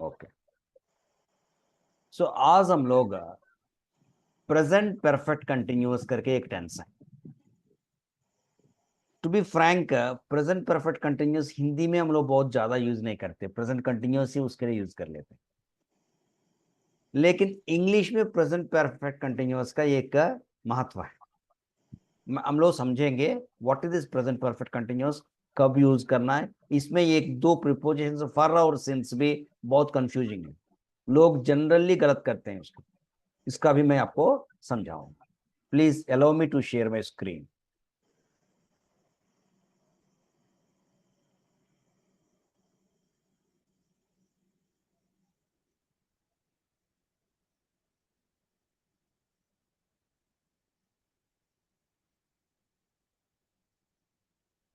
Okay, सो आज हम लोग प्रेजेंट परफेक्ट कंटिन्यूअस करके एक टेंस है। To be frank, present perfect continuous Hindi में हम लोग बहुत ज्यादा यूज नहीं करते, प्रेजेंट कंटिन्यूअस ही उसके लिए यूज कर लेते हैं। लेकिन इंग्लिश में प्रेजेंट परफेक्ट कंटिन्यूअस का एक महत्व है। हम लोग समझेंगे what is this present perfect continuous, कब यूज करना है। इसमें एक दो प्रीपोजिशन फॉर और सिंस भी बहुत कंफ्यूजिंग है, लोग जनरली गलत करते हैं उसको। इसका भी मैं आपको समझाऊंगा। Please allow me to share my screen.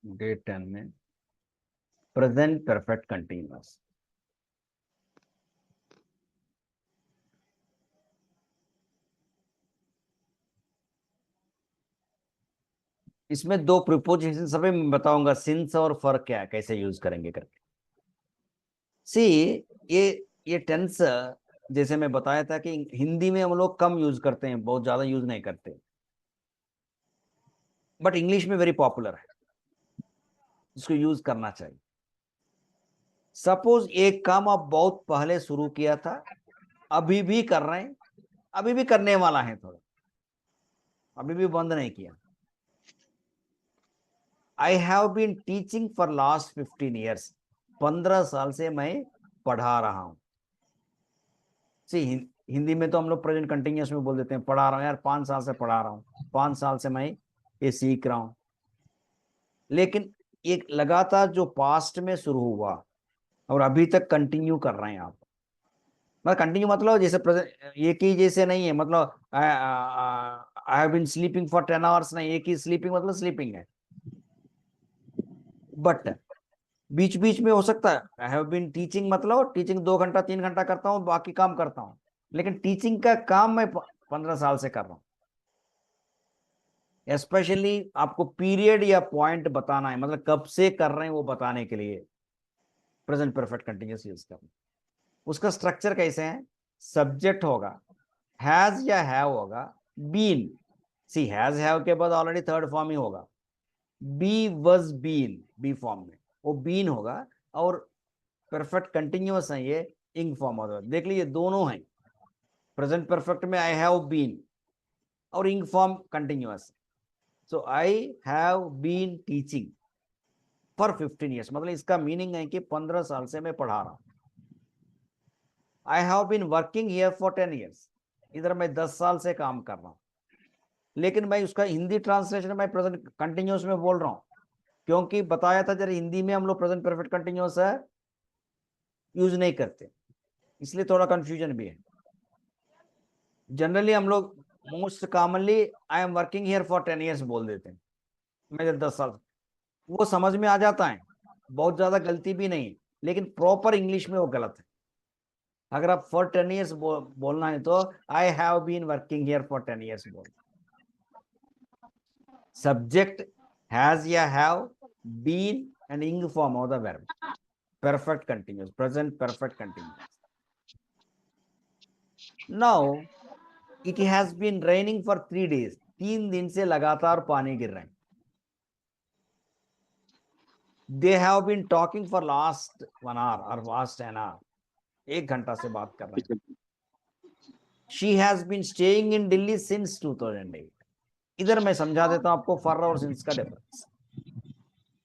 Day 10 में प्रेजेंट परफेक्ट कंटिन्यूअस, इसमें दो प्रीपोजिशन सभी मैं बताऊंगा, सिंस और फॉर क्या है, कैसे यूज करेंगे करके। सी, ये टेंस जैसे मैं बताया था कि हिंदी में हम लोग कम यूज करते हैं, बहुत ज्यादा यूज नहीं करते, बट इंग्लिश में वेरी पॉपुलर है, इसको यूज करना चाहिए। सपोज एक काम आप बहुत पहले शुरू किया था, अभी भी कर रहे हैं, अभी भी करने वाला है, थोड़ा अभी भी बंद नहीं किया। I have been teaching for last 15 years, 15 साल से मैं पढ़ा रहा हूं। सी, हिंदी में तो हम लोग प्रेजेंट कंटिन्यूअस में बोल देते हैं पढ़ा रहा हूं, यार 5 साल से पढ़ा रहा हूं, 5 साल से मैं ये सीख रहा हूं। लेकिन एक लगातार जो पास्ट में शुरू हुआ और अभी तक कंटिन्यू कर रहे हैं आप, मतलब कंटिन्यू मतलब जैसे एक ही जैसे नहीं है, मतलब I have been sleeping for 10 hours नहीं, एक ही स्लीपिंग मतलब स्लीपिंग है। बट बीच बीच में हो सकता है आई हैव बीन टीचिंग मतलब टीचिंग 2 घंटा 3 घंटा करता हूँ, बाकी काम करता हूँ। लेकिन टीचिंग का काम मैं 15 साल से कर रहा हूँ। स्पेशली आपको पीरियड या पॉइंट बताना है, मतलब कब से कर रहे हैं वो बताने के लिए प्रेजेंट परफेक्ट कंटिन्यूअस यूज करना। उसका स्ट्रक्चर कैसे है? सब्जेक्ट होगा, हैज या हैव होगा, बीन, सी हैज हैव के बाद ऑलरेडी थर्ड फॉर्म ही होगा, बी वज बीन, बी फॉर्म में वो बीन होगा। और परफेक्ट कंटिन्यूअस है ये, इंग फॉर्म होगा। देख लीजिए दोनों हैं, प्रेजेंट परफेक्ट में आई हैव बीन और ing form continuous. So I have been teaching for 15 years, मतलब इसका मीनिंग है कि 15 साल से मैं पढ़ा रहा हूं। I have been working here for 10 years, इधर मैं 10 साल से काम कर रहा हूं। लेकिन मैं उसका हिंदी ट्रांसलेशन मैं प्रेजेंट कंटिन्यूअस में बोल रहा हूं, क्योंकि बताया था जरा हिंदी में हम लोग प्रेजेंट परफेक्ट कंटिन्यूअस है यूज नहीं करते, इसलिए थोड़ा कंफ्यूजन भी है। जनरली हम लोग most commonly I am working here for 10 years बोल देते हैं, मैं 10 साल, वो समझ में आ जाता है, बहुत ज्यादा गलती भी नहीं है। लेकिन प्रॉपर इंग्लिश में वो गलत है। अगर आप फॉर 10 years बोलना है तो I have been working here for 10 years बोल। सब्जेक्ट हैज या have, been and ing form of the verb, perfect continuous, present perfect continuous. Now it has been raining for 3 days, 3 दिन से लगातार पानी गिर रहे हैं। They have been talking for last 1 hour or last an hour, 1 घंटा से बात कर रहे हैं। She has been staying in Delhi since 2008। इधर मैं समझा देता हूं आपको फॉर और सिंस का डिफरेंस।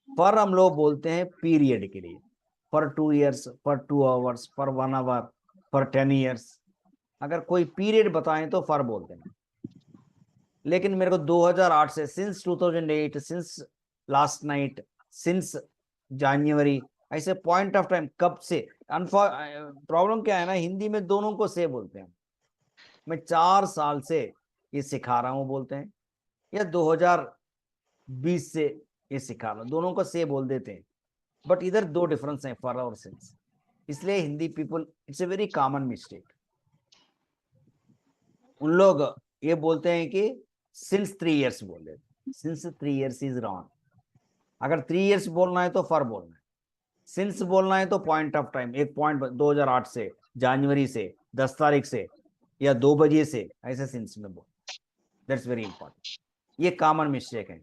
फॉर हम लोग बोलते हैं पीरियड के लिए, for 2 years, for 2 hours, for 1 hour, for 10 years। अगर कोई पीरियड बताएं तो फॉर बोलते हैं। लेकिन मेरे को 2008 से, since 2008, since last night, since January, ऐसे पॉइंट ऑफ टाइम, कब से। प्रॉब्लम क्या है ना, हिंदी में दोनों को से बोलते हैं। मैं 4 साल से ये सिखा रहा हूं बोलते हैं, या 2020 से ये सिखा रहा हूं, दोनों को से बोल देते हैं। बट इधर दो डिफरेंस है, फॉर और सिंस, इसलिए Hindi people, it's a very common mistake. उन लोग ये बोलते हैं कि सिंस 3 years बोल देते, सिंस 3 years इज रॉन्ग। अगर 3 years बोलना है तो फॉर बोलना है, सिंस बोलना है तो पॉइंट ऑफ टाइम, एक पॉइंट 2008 से, जनवरी से, 10 तारीख से या 2 बजे से, ऐसे सिंस में बोल। That's very important. ये कॉमन मिस्टेक है।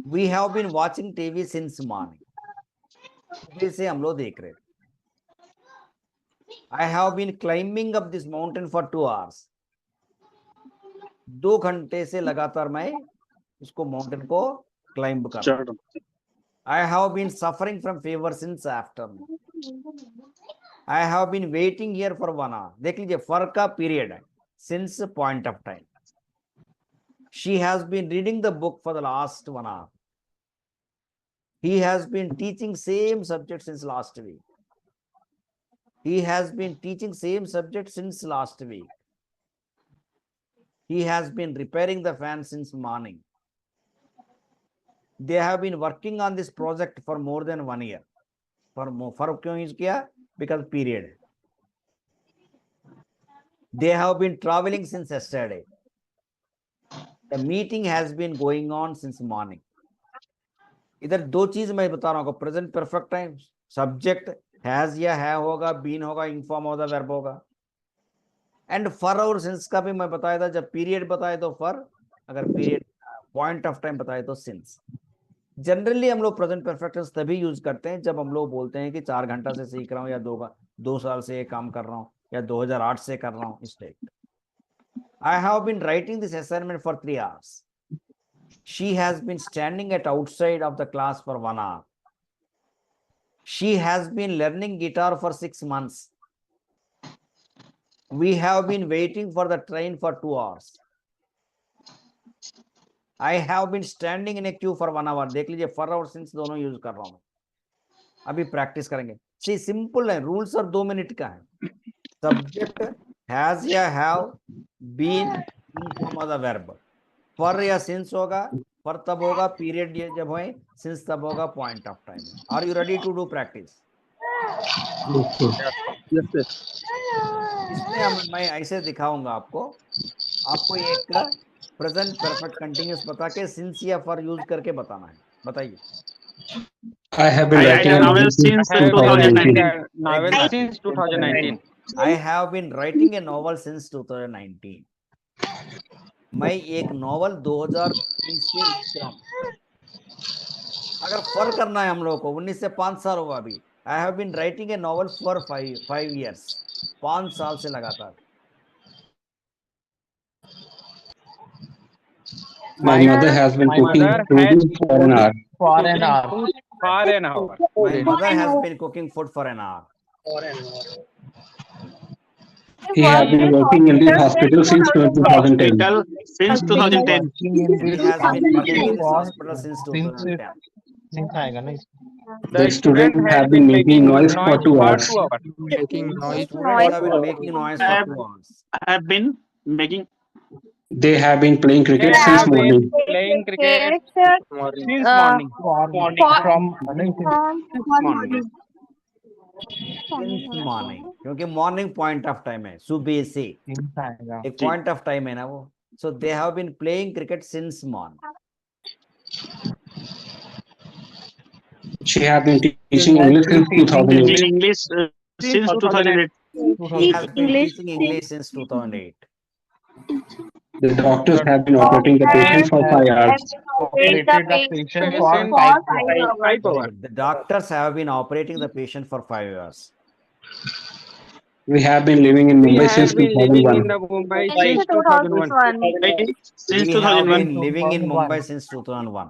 We have been watching TV since morning, से हम लोग देख रहे थे। I have been climbing up this mountain for 2 hours, 2 घंटे से लगातार मैं इसको माउंटेन को क्लाइंब कर रहा हूं। I have been suffering from fever since afternoon, I have been waiting here for 1 hour। देख लीजिए, फॉर का पीरियड है, since point of time. She has been reading the book for the last 1 hour, he has been teaching same subject since last week, he has been teaching same subject since last week, he has been repairing the fan since morning, they have been working on this project for more than 1 year। for क्यों use किया? because period। they have been traveling since yesterday, the meeting has been going on since morning। इधर 2 चीज मैं बता रहा हूँ, present perfect time, subject has या है होगा, बीन होगा, इनफॉर्म होगा, वर्ब होगा। एंड फॉर और सिंस का भी मैं बताया था, जब पीरियड बताए तो फॉर, अगर पीरियड पॉइंट ऑफ टाइम बताए तो सिंस। जनरली हम लोग प्रेजेंट परफेक्ट टेंस तभी यूज करते हैं जब हम लोग बोलते हैं कि 4 घंटा से सीख रहा हूँ, या 2 साल से ये काम कर रहा हूँ, या 2008 से कर रहा हूँ, इस type. I have been writing this assignment for 3 hours, she has been standing at outside of the class for 1 hour, she has been learning guitar for 6 months, we have been waiting for the train for 2 hours, I have been standing in a queue for 1 hour। देख लीजिए, for और since दोनों use कर रहा हूं मैं। अभी practice करेंगे। सी सिंपल है, रूल्स और 2 मिनट का है। सब्जेक्ट हैज या have, been ing form of the verb, for या सिंस होगा, फॉर तब होगा पीरियड जब होए, सिंस तब होगा point of time. Are you ready to do practice? इसमें मैं ऐसे दिखाऊंगा आपको। आपको एक प्रेजेंट परफेक्ट कंटिन्यूअस बता के सिंस या फॉर यूज करके बताना है। बताइए। I have been writing a novel since 2019. Novel since 2019. I have been writing a novel since 2019। मैं एक नॉवल 2019 से लिख रहा हूँ। अगर फॉर करना है हम लोग को, 19 से 5 साल होगा अभी। I have been writing a novel for 5 years, 5 साल से लगातार। My mother has been cooking food for an hour. For an hour. My mother has been cooking food for an hour। He has been working in this hospital since 2010. Since 2010. He has been working in this hospital since 2010। The students have been making noise for 2 hours. Making noise. Students have been making noise for 2 hours। I have been making. They have been playing cricket since morning. Playing cricket since morning. Since morning, क्योंकि morning point of time है, सुबह से एक point of time है ना वो। So they have been playing cricket since morning. She has been teaching English since 2008. English since 2008. He has been teaching English since 2008। The doctors have been operating the patient for 5 hours. The doctors have been operating the patient for 5 hours। We have been living in Mumbai since 2001. Since 2001. Since We have been 2001. living in Mumbai since 2001।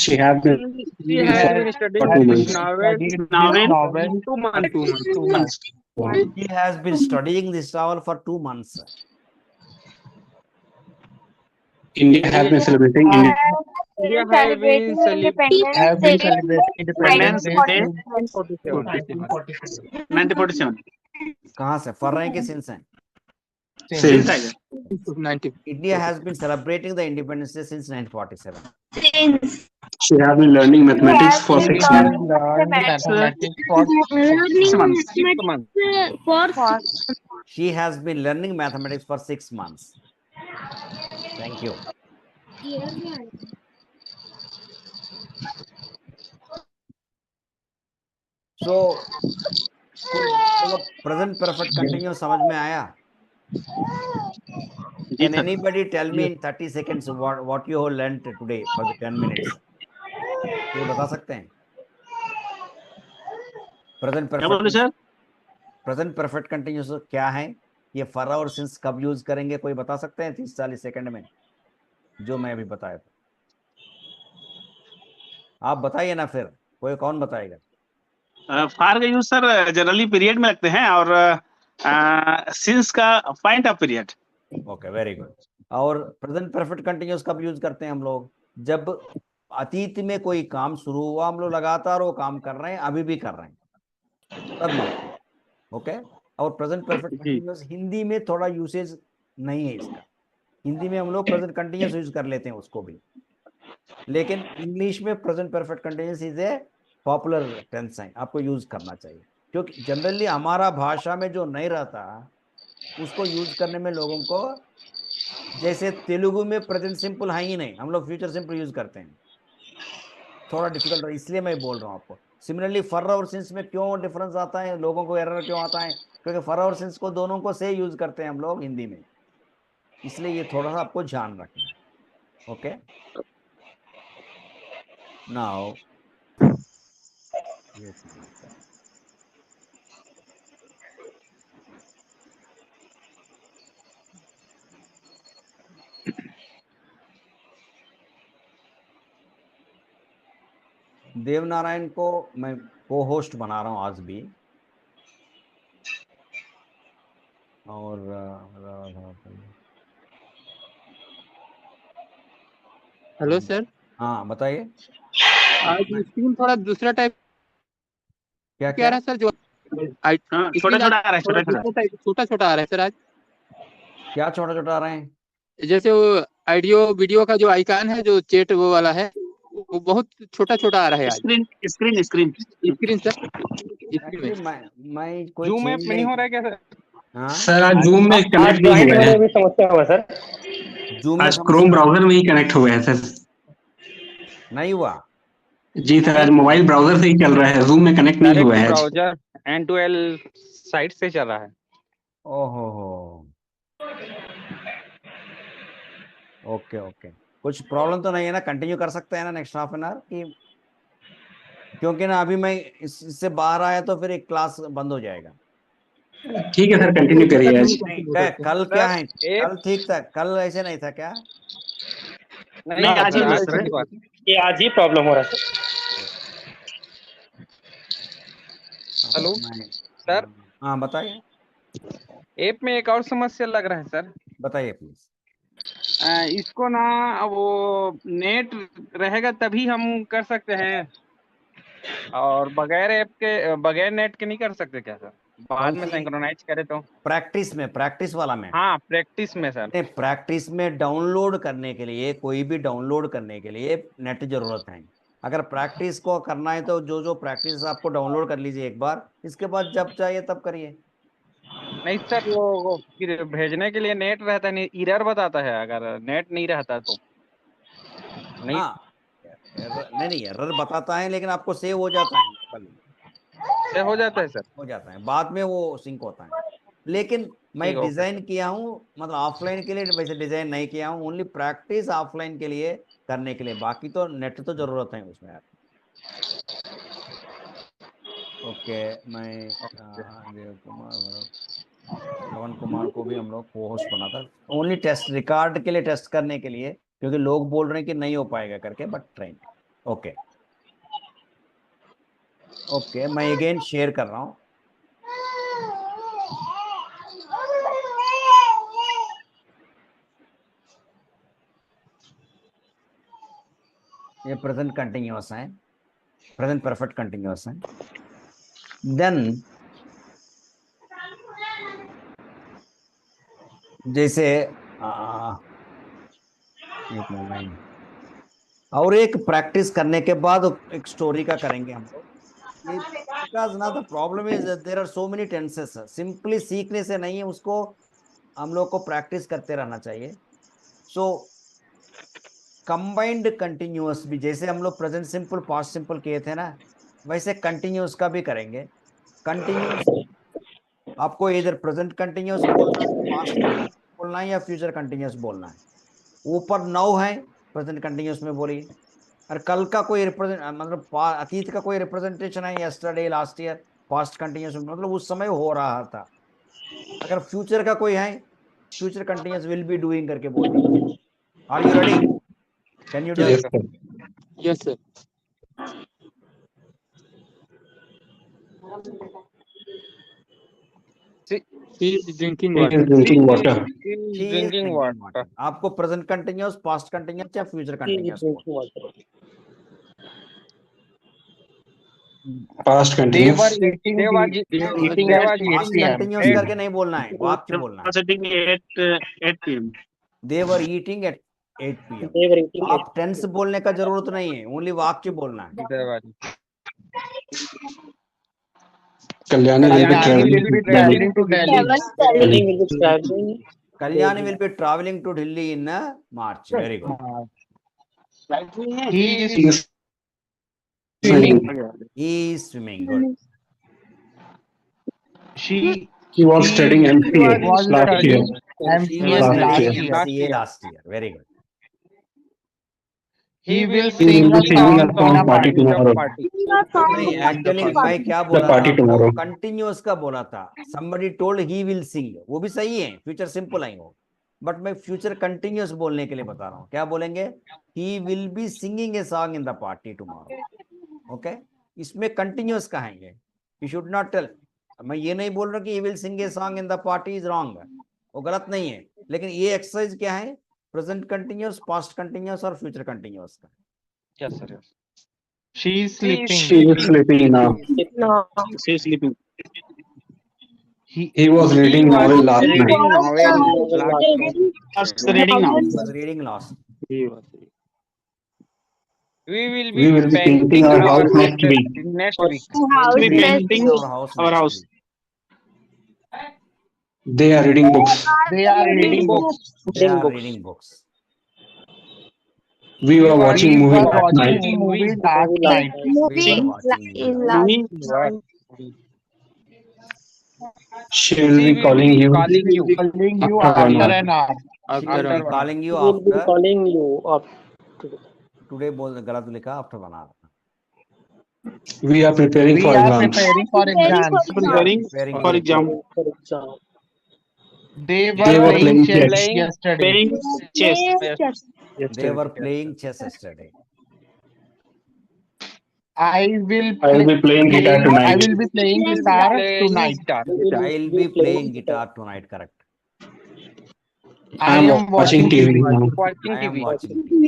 She has been studying novel 2 months. He has been studying this novel for 2 months। India has been celebrating India have been celebrating Independence Day 1947. 1947. कहाँ से फर रहे हैं कि since हैं? Since I guess. 90. India has been celebrating the Independence Day since 1947। She has been learning mathematics for 6 months. 6 months. 6 months. She has been learning mathematics for 6 months। Thank you। सो मतलब present perfect continuous समझ में आया? जी Can sir. anybody tell me in 30 seconds what you have learned today for the 10 minutes? कोई बता सकते हैं? Present क्या बोले perfect sir? Present perfect continuous क्या है? ये फॉर और सिंस कब यूज करेंगे, कोई बता सकते हैं 30-40 सेकंड में, जो मैं अभी बताया था? आप बताइए ना, फिर कोई कौन बताएगा? फार का यूज सर जनरली पीरियड में लगते हैं, और सिंस का point of period. Okay, very good. और प्रेजेंट परफेक्ट कंटिन्यूअस कब यूज करते हैं हम लोग? जब अतीत में कोई काम शुरू हुआ, हम लोग लगातार वो काम कर रहे हैं, अभी भी कर रहे हैं, तब यूज करते हैं। ओके। और प्रेजेंट परफेक्ट जी। कंटिन्यूअस हिंदी में थोड़ा यूसेज नहीं है इसका। हिंदी में हम लोग प्रेजेंट कंटिन्यूअस यूज कर लेते हैं उसको भी, लेकिन इंग्लिश में present perfect continuous is a popular tense है, आपको यूज करना चाहिए। क्योंकि जनरली हमारा भाषा में जो नहीं रहता उसको यूज करने में लोगों को, जैसे तेलुगु में प्रेजेंट सिंपल है ही नहीं, हम लोग फ्यूचर सिंपल यूज करते हैं, थोड़ा डिफिकल्ट, इसलिए मैं बोल रहा हूँ आपको। सिमिलरली फर और सिंस में क्यों डिफरेंस आता है, लोगों को एरर क्यों आता है? क्योंकि फर और सिंस को दोनों को से यूज करते हैं हम लोग हिंदी में, इसलिए ये थोड़ा सा आपको ध्यान रखना है। ओके, नाउ देवनारायण को मैं को होस्ट बना रहा हूँ आज भी, और हेलो सर, हाँ बताइए। आज स्क्रीन थोड़ा दूसरा टाइप क्या क्या आ क्या? रहा है सर? जो हाँ, छोटा स्क्रीन आज छोटा आ रहा है, थोड़ा छोटा छोटा। दूसरा टाइप, छोटा छोटा आ रहा है सर आज। क्या छोटा छोटा आ रहे हैं? जैसे वो ऑडियो वीडियो का जो आइकन है, जो चैट वो वाला है, वो बहुत छोटा छोटा आ रहा है आज screen screen screen. Screen sir, screen में। एक्चुअली मैं कोई जूम चेंज ऐप में नहीं हो रहा है क्या सर? हाँ, सर आज जूम में आज कनेक्ट नहीं ज्वाइंट हुए होने हैं। में भी समस्या हुआ सर। जूम में आज क्रोम समस्या ब्राउजर में ही कनेक्ट हुए हैं सर। नहीं हुआ। जी सर, आज मोबाइल ब्राउजर से ही चल रहा है, जूम में कनेक्ट नहीं हुआ डायरेक्ट है आज। ब्राउजर N2L साइट से चल रहा है। ओहो हो, ओके ओके, कुछ प्रॉब्लम तो नहीं है ना? कंटिन्यू कर सकते हैं ना नेक्स्ट हाफ एन आवर की? क्योंकि ना अभी मैं इससे बाहर आया तो फिर एक क्लास बंद हो जाएगा। ठीक है सर, कंटिन्यू करिए आज। नहीं, कल क्या है, कल ठीक था, कल ऐसे नहीं था क्या? नहीं, आज ही हुआ आज सर। की बात। ये आज ही प्रॉब्लम हो रहा है सर। हेलो मैं सर, हाँ बताइए, ऐप में एक और समस्या लग रहा है सर। बताइए प्लीज। इसको ना, वो नेट रहेगा तभी हम कर सकते हैं, और बगैर ऐप के, बगैर नेट के नहीं कर सकते क्या सर? बाद कौन में सी? सिंक्रोनाइज करे तो। प्रैक्टिस में, प्रैक्टिस वाला में? हाँ, प्रैक्टिस में सर। प्रैक्टिस में डाउनलोड करने के लिए, कोई भी डाउनलोड करने के लिए नेट जरूरत है। अगर प्रैक्टिस को करना है तो जो जो प्रैक्टिस आपको डाउनलोड कर लीजिए एक बार, इसके बाद जब चाहिए तब करिए। नहीं सर, वो फिर भेजने के लिए नेट रहता नहीं, एरर बताता है अगर नेट नहीं रहता तो। नहीं हाँ, नहीं नहीं, एरर बताता है लेकिन आपको सेव हो जाता है कल, से हो जाता है सर। हो जाता है, बाद में वो सिंक होता है। लेकिन मैं ठीक, ओके डिजाइन सर। किया हूँ, मतलब ऑफलाइन के लिए वैसे डिजाइन नहीं किया हूँ, ओनली प्रैक्टिस ऑफलाइन के लिए करने के लिए, बाकी तो नेट तो जरूरत है उसमें यार। ओके, मैं ओके। देव कुमार, श्रवण कुमार को भी हम लोग को होस्ट बना था, ओनली टेस्ट रिकॉर्ड के लिए, टेस्ट करने के लिए, क्योंकि लोग बोल रहे हैं कि नहीं हो पाएगा करके, बट ट्रेन। ओके ओके, मैं अगेन शेयर कर रहा हूँ। ये प्रेजेंट कंटिन्यूअस है, प्रेजेंट परफेक्ट कंटिन्यूअस है। देन जैसे एक मोमेंट, और एक प्रैक्टिस करने के बाद एक स्टोरी का करेंगे हम लोग। ये बिकॉज ना the problem is there are so many tenses, simply सीखने से नहीं है, उसको हम लोग को प्रैक्टिस करते रहना चाहिए। सो कंबाइंड कंटिन्यूअस भी, जैसे हम लोग प्रेजेंट सिंपल पास्ट सिंपल किए थे ना, वैसे कंटिन्यूस का भी करेंगे। कंटिन्यूस आपको इधर प्रेजेंट कंटिन्यूस बोलना है, पास्ट बोलना है या फ्यूचर कंटिन्यूस बोलना है। ऊपर नाउ है, प्रेजेंट कंटिन्यूस में बोलिए। और कल का कोई रिप्रेजेंट मतलब अतीत का कोई रिप्रेजेंटेशन है, yesterday, last year, past continuous मतलब उस समय हो रहा था। अगर फ्यूचर का कोई है, future continuous will be doing करके बोल दीजिए। Are you ready? Can you do? Yes, sir. Yes, sir. He is drinking He water. is drinking water. He is He is drinking drinking water. water. आपको present continuous, past continuous या future continuous? Past continuous. They were eating at past 8 p.m. Continuous करके नहीं बोलना है, वाक्य बोलना है। sitting at 8 p.m. They were eating at 8 p.m. They were eating आप टेंस बोलने का जरूरत नहीं है, ओनली वाक्य बोलना है। Kalyani will be traveling to Delhi. to Delhi. Kalyani will be traveling. Kalyani will be traveling to Delhi in March. Very good. He is He is swimming. He is swimming. Good. she He was studying MCA was last year. She was last studying year. MCA last year. Very good. he will He sing will a be singing a song song on party the tomorrow. party. नहीं, actually मैं क्या The बोला party था, tomorrow. Continuous का बोला था। somebody told he will sing, वो भी सही है, फ्यूचर सिंपल है वो, बट मैं फ्यूचर कंटिन्यूअस बोलने के लिए बता रहा हूँ। क्या बोलेंगे? he will be singing a song in the party tomorrow. Okay, इसमें कंटिन्यूअस कहेंगे। you should not tell, मैं ये नहीं बोल रहा कि he will sing a song in the party is wrong, वो गलत नहीं है। लेकिन ये एक्सरसाइज क्या है? प्रेजेंट कंटिन्यूअस, पास्ट कंटिन्यूअस और फ्यूचर कंटिन्यूअस का। Yes, sir. Yes. She is sleeping. She is sleeping now. No. She is sleeping. He was reading novel last reading night. novel last night. Just reading now. He was reading last. We will We will be painting our house next week. next week. We'll be House painting our house our next house. week. They are reading books. They are reading books. They are reading books. We were watching movie last watching night. movie last night. We were watching movie. She will be calling you Calling you after after 1 hour. an hour. She will be calling you He will be after. calling you up. Today बोल गलत लिखा, after 1 hour. We are preparing We for are exams. preparing for exams. Preparing Preparing for exam. For exam. They They were were playing playing chess chess. yesterday. Playing chess. They were playing chess yesterday. I will I will be playing guitar I tonight. will be playing guitar tonight. I'll be playing guitar tonight. Correct. I am watching TV now. I am watching TV.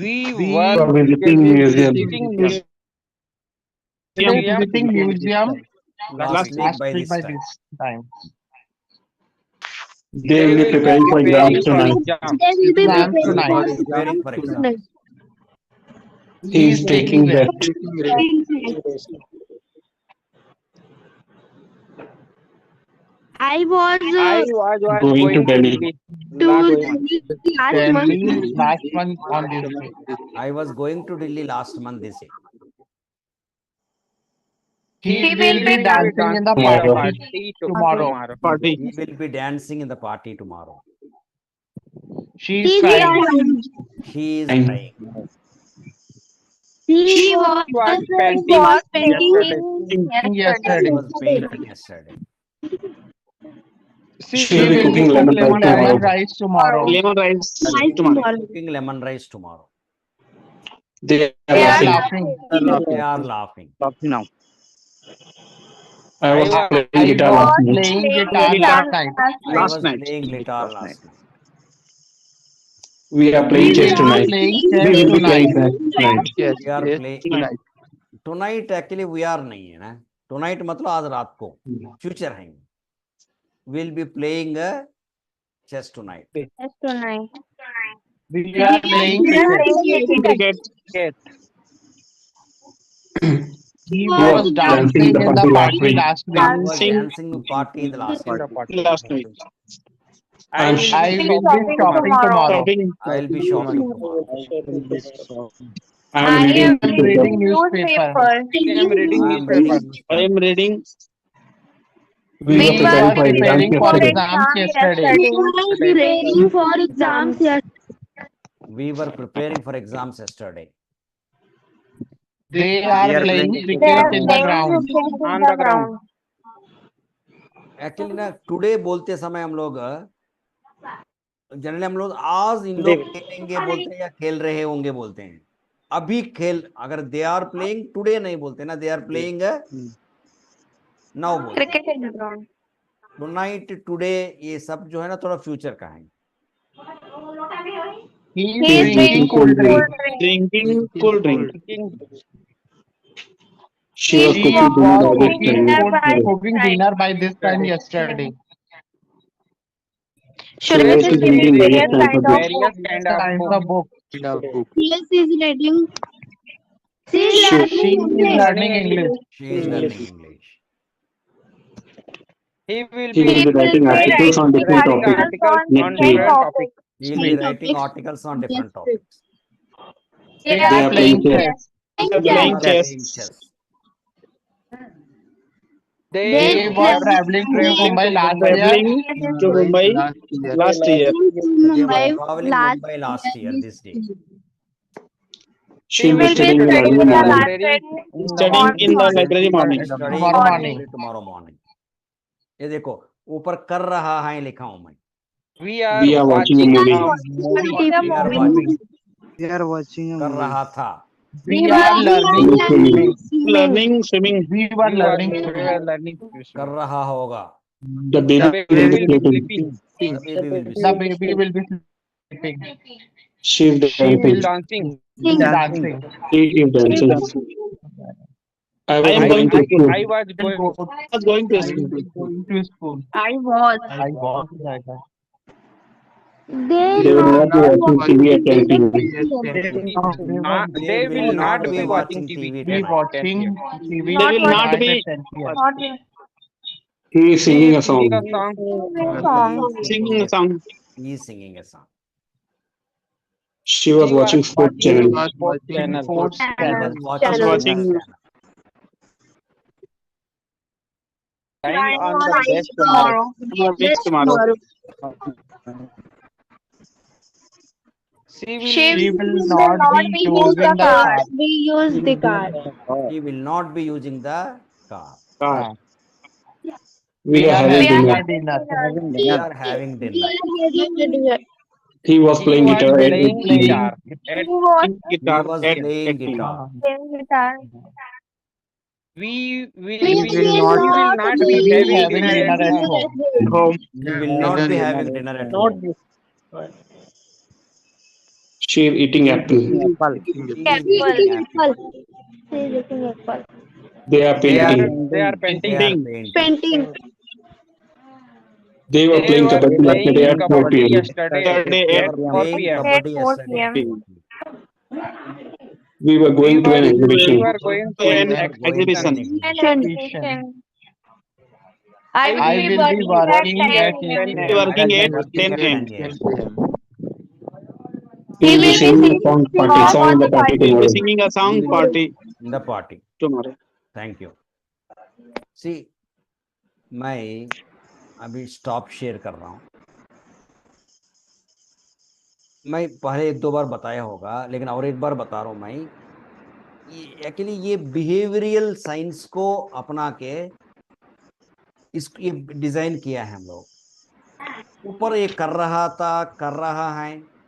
We We were are visiting museum. visiting museum Last week by week this by time. this time. They will be preparing for exams tonight. Exams tonight. Preparing for exam. He is taking that. I was Going to Delhi. Delhi last month on this day. I was going to Delhi last month this year. He will be dancing in the Tomorrow. party tomorrow. Party. He will be dancing in the party tomorrow. She is crying. He is Thank- crying. He was painting He Yesterday. was painting yesterday. She will be cooking lemon rice lemon tomorrow. rice tomorrow. Lemon rice tomorrow. Cooking lemon rice tomorrow. They are They are laughing. laughing. They are laughing. Talking now. I was playing I guitar was last night. playing guitar last night. I Last was night. playing guitar last night. We are playing chess tonight. Playing We chess will be playing tonight. chess tonight. Yes, We are yes, playing tonight. tonight. Actually we are नहीं है ना. Tonight मतलब आज रात को. Future है. We'll be playing chess tonight. We are playing Cricket. He was dancing in the party last He week. was Dancing. dancing in party in the last week. Last week. I'm I will be shopping tomorrow. Shopping. I'll be shopping tomorrow. I am reading newspaper. newspaper. I am reading I am newspaper. reading I am reading. We were preparing for exams yesterday. yesterday. Preparing for exams yesterday. We were preparing for exams yesterday. They We are are playing playing cricket in the ground. on the ground. Actually ना today बोलते समय हम लोग generally हम लोग आज इन लोग खेलेंगे बोलते हैं या खेल रहे होंगे बोलते हैं। अभी खेल, अगर दे आर प्लेइंग टुडे नहीं बोलते ना, दे आर प्लेइंग नाउ बोलते हैं। Cricket in the ground. Tonight, today, ये सब जो है ना थोड़ा फ्यूचर का है। He He is is drinking cool drink. Drinking cool drink. She was She cooking dinner by this time. cooking dinner by this time yesterday. She was reading various kinds of books. Various kind of Kinds of book. book. Yes, is reading. She is She- She is learning English. She is learning English. He will He will be be writing articles on different writing topics. articles on next week. different topics. He will be writing articles on different topics. They They are playing chess. Playing chess. Playing chess. They were traveling to Mumbai last year. Traveling to Mumbai last year. They were traveling Mumbai last year this day. She will be studying in the early morning. Studying in the library morning. Studying Tomorrow morning. tomorrow morning. ये देखो ऊपर कर रहा है लिखा हूं मैं। We are, We are watching a movie. We are watching, We are watching a कर movie. रहा था। We are learning. Learning swimming. We were learning. कर रहा होगा। The baby will be sleeping. The baby will be The baby will be sleeping. She is she will dancing. dancing. Dancing. She is dancing. I I am was going going to to school. I was going. I was going to school. Going to school. I was. I was like that. They will not be watching TV at 10 p.m. They will not be watching TV. Be watching TV. They will not be He is singing a song. singing a song. He is singing a song. She was watching sports channel. Sports channel. Was watching. Lying on the bed tomorrow. Tomorrow. She will not be using the car. We use the car. He will not be using the car. Car. We are having dinner. dinner. We are having dinner. He was playing He was guitar at playing 8 p.m. guitar. He Guitar. was at- playing at- guitar. We will not be be having having dinner dinner at home. Home. He will not be having dinner at home. She is eating apple. He is eating apple. They are They are painting. They are painting. painting. Painting. They were playing kabaddi yesterday at 4 p.m. yesterday Saturday They at were playing kabaddi yesterday. We were going to an We exhibition. were going to To an an exhibition. I will be working at Working at 10 a.m. He will be singing a song in the party We'll be tomorrow. singing a song party In the party. tomorrow. Thank you. See, मैं अभी stop share कर रहा हूँ। मैं पहले एक दो बार बताया होगा, लेकिन और एक बार बता रहा हूँ मैं। एक्चुअली ये बिहेवियरल साइंस को अपना के इसको ये डिजाइन किया है हम लोग। ऊपर ये कर रहा था, कर रहा है।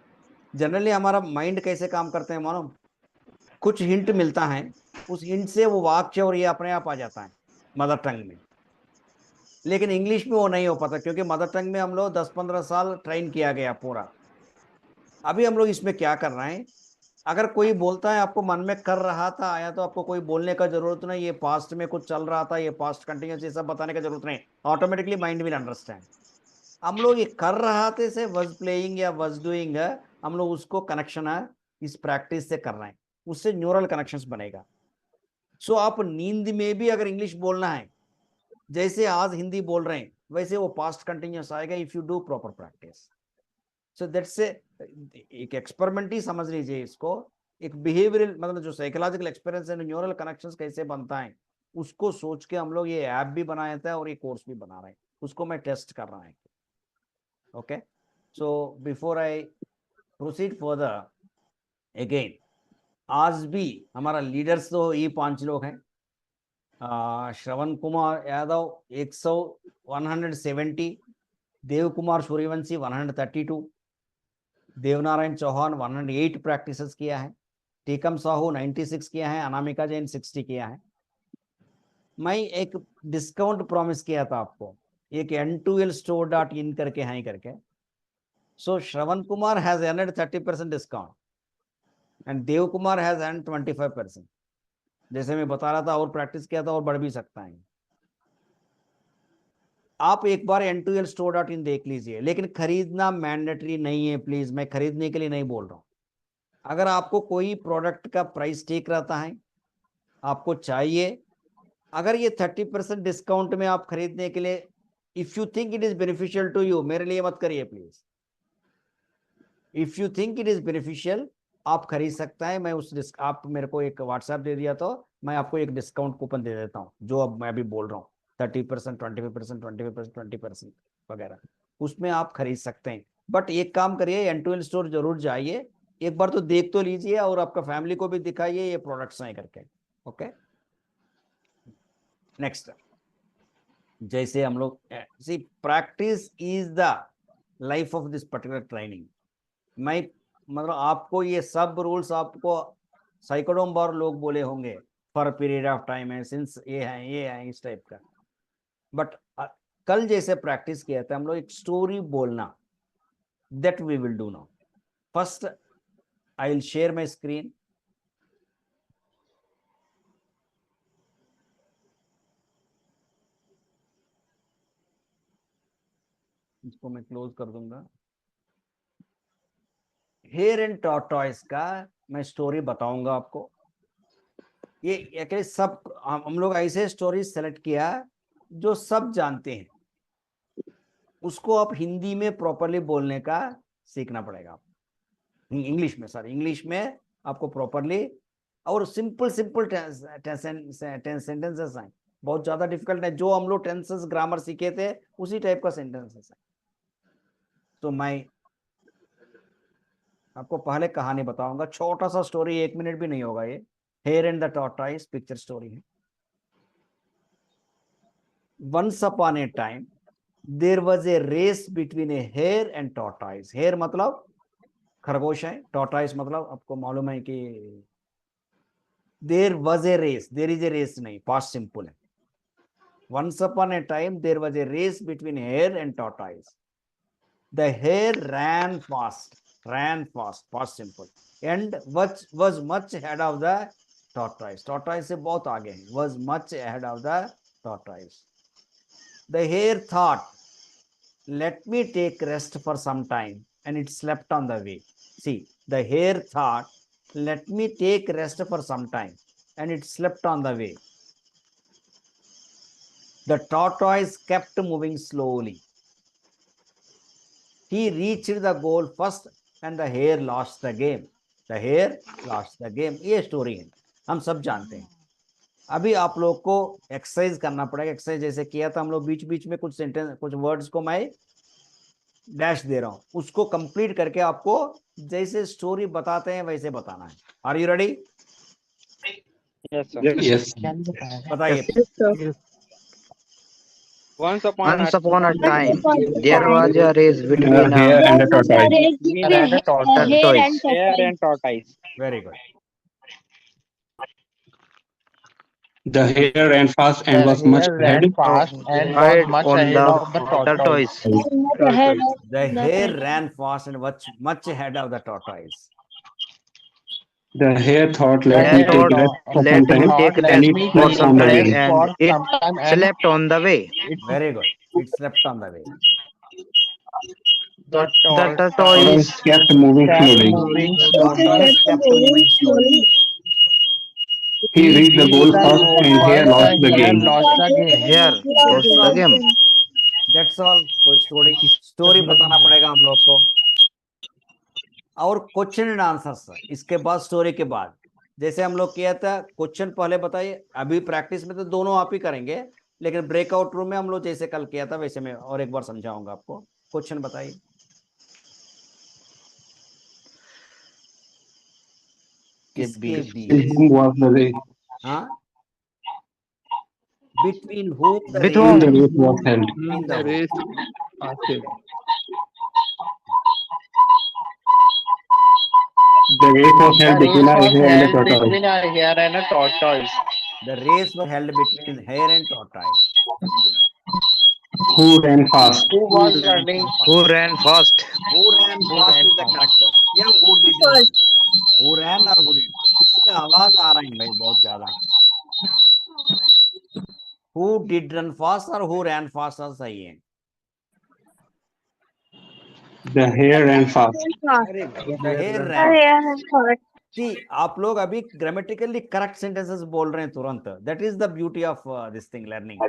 जनरली हमारा माइंड कैसे काम करते हैं मालूम? कुछ हिंट मिलता है, उस हिंट से वो वाक्य और ये अपने आप आ जाता है मदर टंग में। लेकिन इंग्लिश में वो नहीं हो पाता, क्योंकि मदर टंग में हम लोग 10-15 साल ट्रेन किया गया पूरा। अभी हम लोग इसमें क्या कर रहे हैं, अगर कोई बोलता है आपको मन में कर रहा था आया, तो आपको कोई बोलने का जरूरत नहीं, ये पास्ट में कुछ चल रहा था, ये पास्ट कंटिन्यूस, ये सब बताने का जरूरत नहीं। Automatically mind will understand. हम लोग ये कर रहा थे से वॉज प्लेइंग या वॉज डूइंग, हम लोग उसको कनेक्शन है इस प्रैक्टिस से कर रहे हैं, उससे न्यूरल कनेक्शंस बनेगा। सो आप नींद में भी अगर इंग्लिश बोलना है, जैसे आज हिंदी बोल रहे हैं, वैसे वो पास्ट कंटिन्यूस आएगा if you do proper practice. So that's एक एक्सपेरिमेंट ही समझ लीजिए इसको। एक बिहेवियरल मतलब जो साइकोलॉजिकल एक्सपीरियंस है, न्यूरल कनेक्शंस कैसे बनता है, उसको सोच के हम लोग ये ऐप भी बनाया था और ये कोर्स भी बना रहे हैं, उसको मैं टेस्ट कर रहा है। Okay, so before I proceed further again, आज भी हमारा लीडर्स तो ये 5 लोग हैं। श्रवण कुमार यादव 170, देव कुमार सूर्यवंशी 132, देवनारायण चौहान 108 प्रैक्टिसेस किया है, टीकम साहू 96 किया है, अनामिका जैन 60 किया है। मैं एक डिस्काउंट प्रॉमिस किया था आपको, एक n2lstore.in करके है करके। So Shravan Kumar has earned 30% discount and Dev Kumar has earned 25%। जैसे मैं बता रहा था और प्रैक्टिस किया था और बढ़ भी सकता है। आप एक बार n2lstore.in देख लीजिए, लेकिन खरीदना मैंडेटरी नहीं है प्लीज, मैं खरीदने के लिए नहीं बोल रहा हूं। अगर आपको कोई प्रोडक्ट का प्राइस ठीक रहता है, आपको चाहिए, अगर ये 30% डिस्काउंट में आप खरीदने के लिए, if you think it is beneficial to you, मेरे लिए मत करिए please. If you think it is beneficial, आप खरीद सकता है। मैं उस आप मेरे को एक व्हाट्सएप दे दिया तो मैं आपको एक डिस्काउंट कूपन दे देता हूँ, जो अब मैं अभी बोल रहा हूँ 30%, 25%, 25%, 20% वगैरह, उसमें आप खरीद सकते हैं। बट एक काम करिए, n2l स्टोर जरूर जाइए, एक बार तो देख तो लीजिए और आपका फैमिली को भी दिखाइए ये प्रोडक्ट्स हैं करके। ओके, नेक्स्ट, जैसे हम लोग see practice is the life of this particular training. मैं मतलब आपको ये सब रूल्स आपको सैकड़ों बार लोग बोले होंगे, फॉर पीरियड ऑफ टाइम है, सिंस ये है इस टाइप का। बट कल जैसे प्रैक्टिस किया था हम लोग, एक स्टोरी बोलना, that we will do now. First I will share my screen. इसको मैं क्लोज कर दूंगा। हेयर एंड टॉर्टॉइस का मैं स्टोरी बताऊंगा आपको। ये एक्चुअली सब हम लोग ऐसे स्टोरी सेलेक्ट किया जो सब जानते हैं, उसको आप हिंदी में प्रॉपरली बोलने का सीखना पड़ेगा। इंग्लिश में, सॉरी, इंग्लिश में आपको प्रॉपरली, और सिंपल सेंटेंसेस हैं, बहुत ज्यादा डिफिकल्ट है। जो हम लोग टेंसेस ग्रामर सीखे थे उसी टाइप का सेंटेंसेस है। तो मैं आपको पहले कहानी बताऊंगा, छोटा सा स्टोरी, 1 मिनट भी नहीं होगा ये। Hare and the tortoise picture story है। Once upon a time there was a race between a hare and tortoise. Hare मतलब खरगोश है, टॉर्टॉइस मतलब आपको मालूम है कि there was a race, there is a race नहीं, पास्ट सिंपल है। Once upon a time there was a race between hare and tortoise. The hare ran fast, past simple, and was much ahead of the tortoise. Tortoise से बहुत आगे है, was much ahead of the tortoise. The hare thought, let me take rest for some time, and it slept on the way. See, the hare thought, let me take rest for some time, and it slept on the way. The tortoise kept moving slowly. He reached the goal first and the hare lost the game. The hare lost the game. ये story है, हम सब जानते हैं। अभी आप लोग को एक्सरसाइज करना पड़ेगा। एक्सरसाइज जैसे किया था हम लोग, बीच बीच में कुछ सेंटेंस, कुछ वर्ड्स को मैं डैश दे रहा हूं, उसको कंप्लीट करके आपको जैसे स्टोरी बताते हैं वैसे बताना है। Are you ready? Yes sir. Yes. बताइए। Once upon Once a upon a Once time, upon a there was a race between a Hare and a There was a tortoise. race between a hare tortoise. and hare tortoise. and tortoise. Very good. The hare ran fast and was much hare ahead. ran fast and was much ahead of the tortoise. Much ahead of The the hare tortoise. ran fast and was much ahead of the tortoise. The hare thought, let Hare me take thought, rest for let some time, me take and rest it for slept some on the time, way. and it slept on the way. Very good. It slept on the way. The Tortoise tortoise kept moving slowly. Tortoise kept moving slowly. He reached the goal first, and hare lost the game. hare lost the game. That's all. कोई story बताना पड़ेगा हम लोग को। और question and answer इसके बाद story के बाद, जैसे हम लोग किया था क्वेश्चन पहले बताइए, अभी प्रैक्टिस में तो दोनों आप ही करेंगे, लेकिन ब्रेकआउट रूम में हम लोग जैसे कल किया था वैसे मैं और एक बार समझाऊंगा आपको। क्वेश्चन बताइए। किसके बीच? In whom was the race? हाँ, between whom the With race Whom whom? the race was held? between the whom? The race was held The between race a was hare and a held tortoise. between a hare and a tortoise. The race was held between hare and tortoise. Who ran fast? Who was running? Who ran fast? Who ran fast is the correct. या who did run? Who ran और who did? किसी का आवाज आ रहा है भाई बहुत ज्यादा। Who did run fast और who ran fast सही है। The hare ran fast. अरे the hare ran। See, आप लोग अभी ग्रामेटिकली करेक्ट सेंटेंसेस बोल रहे हैं तुरंत। That is the beauty of this thing learning.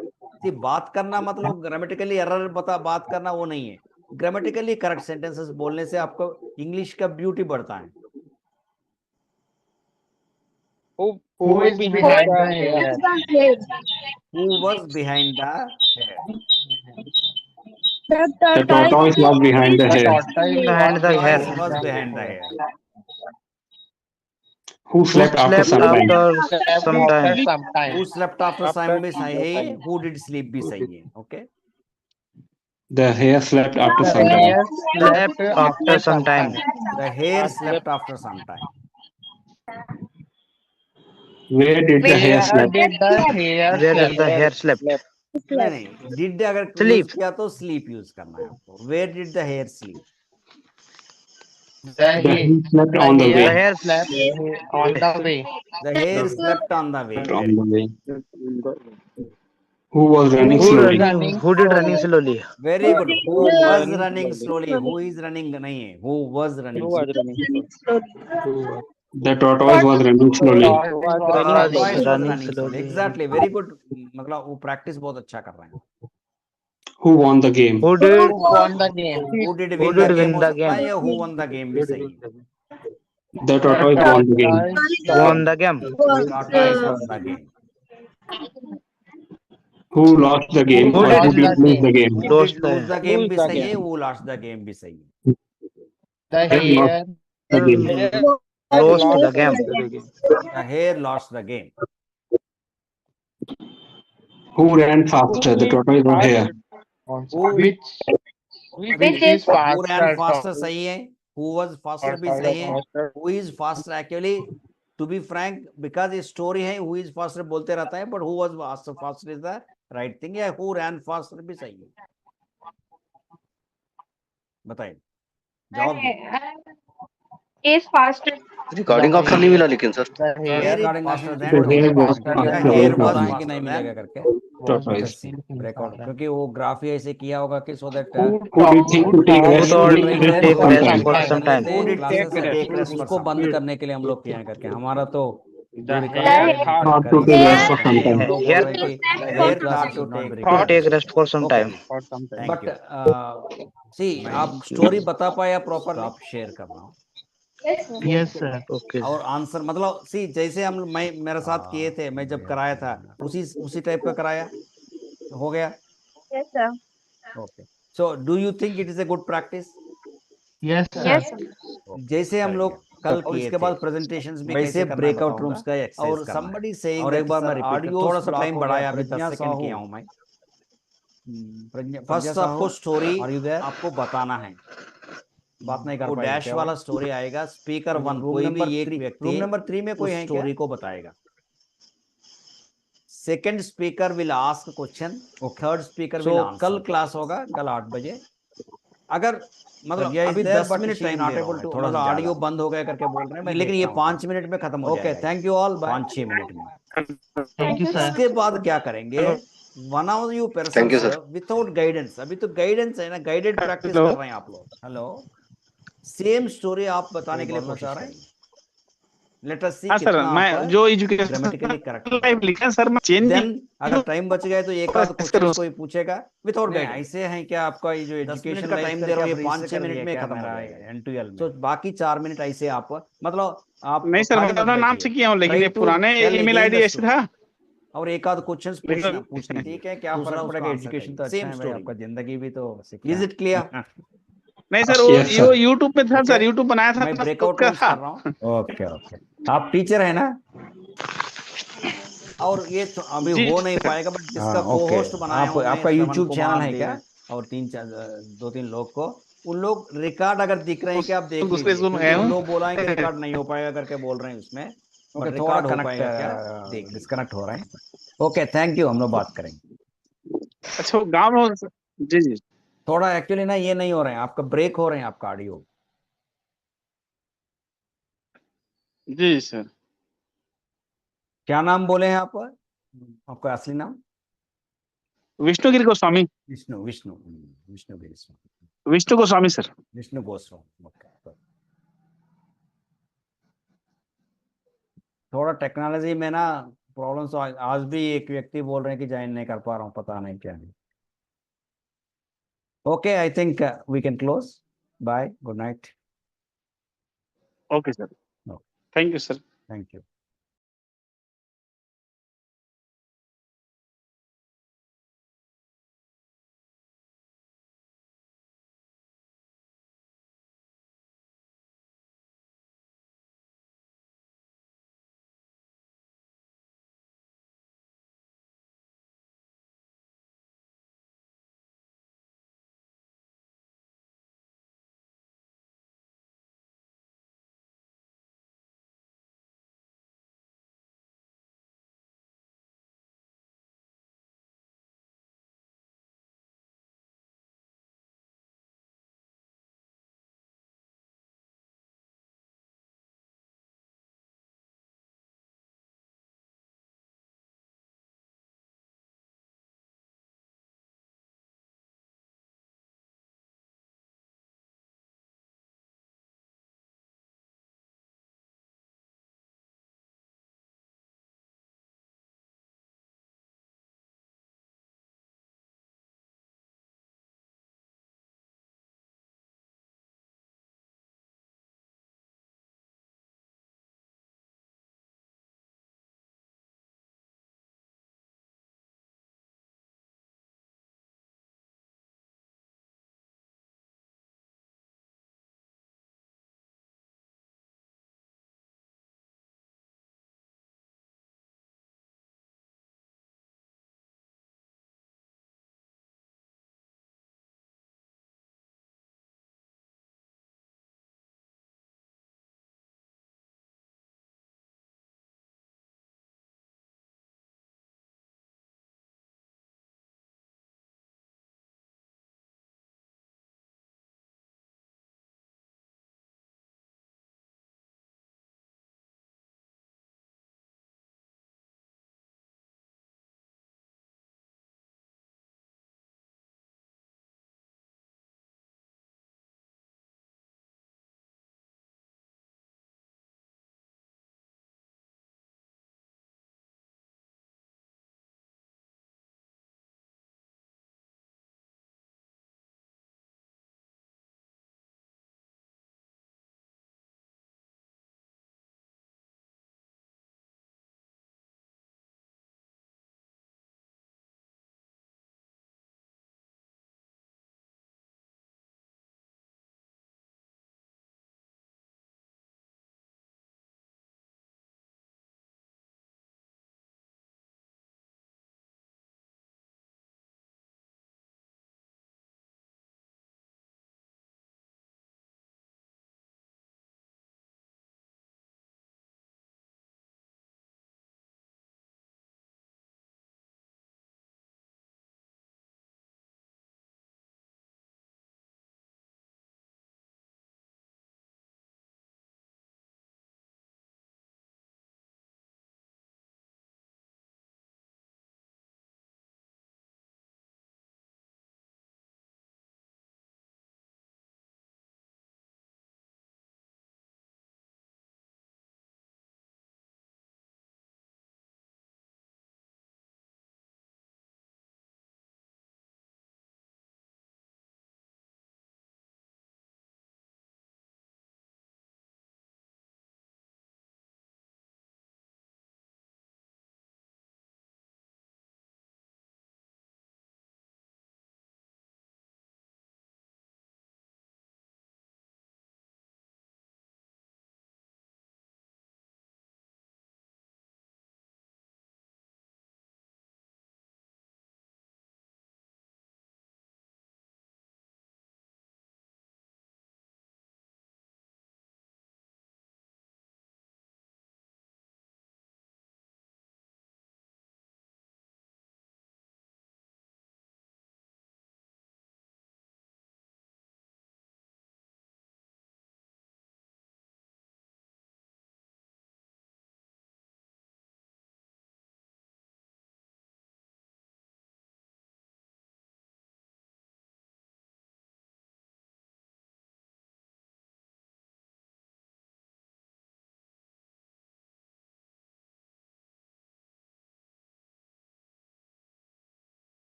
See, बात करना मतलब ग्रामेटिकली एरर बात करना वो नहीं है। ग्रामेटिकली करेक्ट सेंटेंसेस बोलने से आपको इंग्लिश का ब्यूटी बढ़ता है। Who is behind the hare? Who was behind the hare? The tortoise was behind the The hare. tortoise Behind the hare. Was behind the hare. Who slept after Slept some time? after some time. Who slept after some भी सही है। Who did sleep भी सही है। Okay. The hare slept after The some time. hare Slept after some time. The hare slept after some time. Where did the hare Where sleep? did the hare Where did the sleep? hare slept? नहीं नहीं, did अगर use Sleep. किया तो sleep use करना है आपको। Where did the hare sleep? The The hare slept on the The way. hare slept on the way. The hare slept on the way. Slept on the way. Who was running who slowly? who did running slowly? Very good. Who was running slowly? Who is running नहीं है, who was running. The tortoise was running slowly. Was running slowly. Exactly, very good. मतलब वो practice बहुत अच्छा कर रहे हैं। Who won the game? Who did Who won the game? Who did Who win did the game win हो the सकता है, game? या हु वन द गेम भी सही है। The tortoise won the game. Won the game? Tortoise won the game. Who lost the game Who or did who did lose the game? Who Lost did lose the the game भी सही है, who lost the game भी सही है। The Hare hare lost the game. lost the game. The hare lost the game. Who ran faster, the tortoise or hare? which is Who faster? ran faster सही है, who was faster भी सही है, who is faster actually to be frank because ये story है, who is faster बोलते रहता है, but who was faster is the right thing, या who ran faster भी सही है। बताइए जवाब। is faster. रिकॉर्डिंग ऑप्शन नहीं मिला लेकिन sir. The hare Regarding after that, The hare was the faster hair than was the faster than नहीं मिलेगा करके tortoise. ब्रेकआउट, क्योंकि वो ग्राफ ही ऐसे किया होगा कि so that Who do you think to take Who rest thought for to take some rest time? for some time? who did take rest उसको बंद करने के लिए हम लोग किया है करके, हमारा तो Not to take rest for some time. Hair hair thought to take to take rest for some time. But see आप स्टोरी बता पाया प्रॉपर, आप शेयर कर रहा हूँ। Yes, sir. Okay. और आंसर मतलब सी जैसे हम मैं मेरे साथ किए थे, मैं जब कराया था उसी टाइप का कराया, हो गया। Yes, sir. Okay, so do you think it is a good practice? Yes, sir. Yes, sir. जैसे हम लोग कल किए इसके बाद प्रेजेंटेशंस में वैसे ब्रेकआउट रूम्स का एक्सरसाइज और समबडी सेइंग, और एक बार मैं रिपीट थोड़ा सा टाइम बढ़ाया, अभी 10 सेकंड किया हूं मैं। फर्स्ट आपको स्टोरी आपको बताना है, बात नहीं कर पाएंगे, डैश वाला स्टोरी आएगा। स्पीकर 1 कोई भी एक व्यक्ति, रूम नंबर 3 में कोई है स्टोरी को बताएगा। Second speaker will ask question, third speaker will answer. कल क्लास होगा, कल 8 बजे। अगर मतलब अभी 10 minute time not able to, थोड़ा ऑडियो बंद हो गया करके बोल रहे हैं, लेकिन ये 5 मिनट में खत्म हो जाएगा। Okay, thank you all, 5-6 minute में। Thank you, sir. इसके बाद क्या करेंगे, one of you Thank you, person sir. Without guidance, अभी तो गाइडेंस है ना, गाइडेड प्रैक्टिस कर रहे हैं आप लोग। हेलो, सेम स्टोरी आप बताने के लिए कोशिश करेंगे। लेट अस सी हाँ सर, कितना मैं आप जो एजुकेशन ग्रामेटिकली करेक्ट लाइफ लिखा है सर, मैं चेंज भी देन अगर टाइम बच गया तो एक आध करूँ। क्वेश्चन कोई पूछेगा विदाउट नहीं, गाइड। ऐसे हैं क्या आपका ये जो 10 मिनट एजुकेशन का लाइफ टाइम दे रहा हूँ, ये करके 5-6 मिनट में खत्म हो जाएगा एनटीएल में। तो बाकी 4 मिनट ऐसे आप मतलब आप नहीं सर, खाली मैं मत अपना नाम से बैठिए, किया हूँ, लेकिन ट्राई ये टू पुराने tell email again ID the ऐसे स्टोरी था। और एक आध क्वेश्चन लेकिन पूछ लीजिए। ठीक है, क्या दूसरा फर्क उसका पड़ेगा, आंसर एजुकेशन तो करिए, अच्छा सेम है भाई, स्टोरी। आपका जिंदगी भी तो इज इट क्लियर? नहीं सर, वो Yes, sir. यो यूट्यूब पे था ओके, सर, यूट्यूब बनाया था मैं तो ब्रेकआउट उसका रूम्स था। कर रहा हूँ। Okay okay. आप टीचर है ना? और ये तो अभी जी हो नहीं सर। पाएगा, बट जिसका को ओके। होस्ट बनाया आप हूँ मैं, आपका श्रवण यूट्यूब चैनल कुमार है देव क्या? और 2-3 लोग को, उन लोग रिकॉर्ड अगर दिख रहे हैं कि आप देख दूसरे लीजिए, स्कूल में क्योंकि गए उन हूँ। लोग बोला है कि रिकॉर्ड नहीं हो पाएगा करके बोल रहे हैं उसमें, ओके, बट थोड़ा रिकॉर्ड हो कनेक्ट पाएगा क्या देख लीजिए। डिस्कनेक्ट हो रहे हैं। ओके, थैंक यू, हम लोग बात करेंगे। अच्छा, वो गाँव में हो। जी जी। थोड़ा एक्चुअली ना ये नहीं हो रहे हैं, आपका ब्रेक हो रहे हैं आपका ऑडियो। जी सर। क्या नाम बोले हैं आप, आपका असली नाम? विष्णुगिरी गोस्वामी। विष्णु, विष्णु, विष्णु गिरी, विष्णु गोस्वामी सर। विष्णु गोस्वामी। ओके, थोड़ा टेक्नोलॉजी में ना प्रॉब्लम्स आज भी एक व्यक्ति बोल रहे हैं कि ज्वाइन नहीं कर पा रहा हूँ, पता नहीं क्या है। Okay, I think we can close. Bye, good night. Okay sir, thank you sir. Thank you.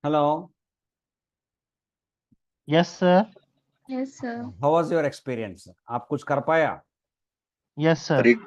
Hello, Yes, sir. Yes, sir. How was your experience? आप कुछ कर पाया? Yes, sir. Very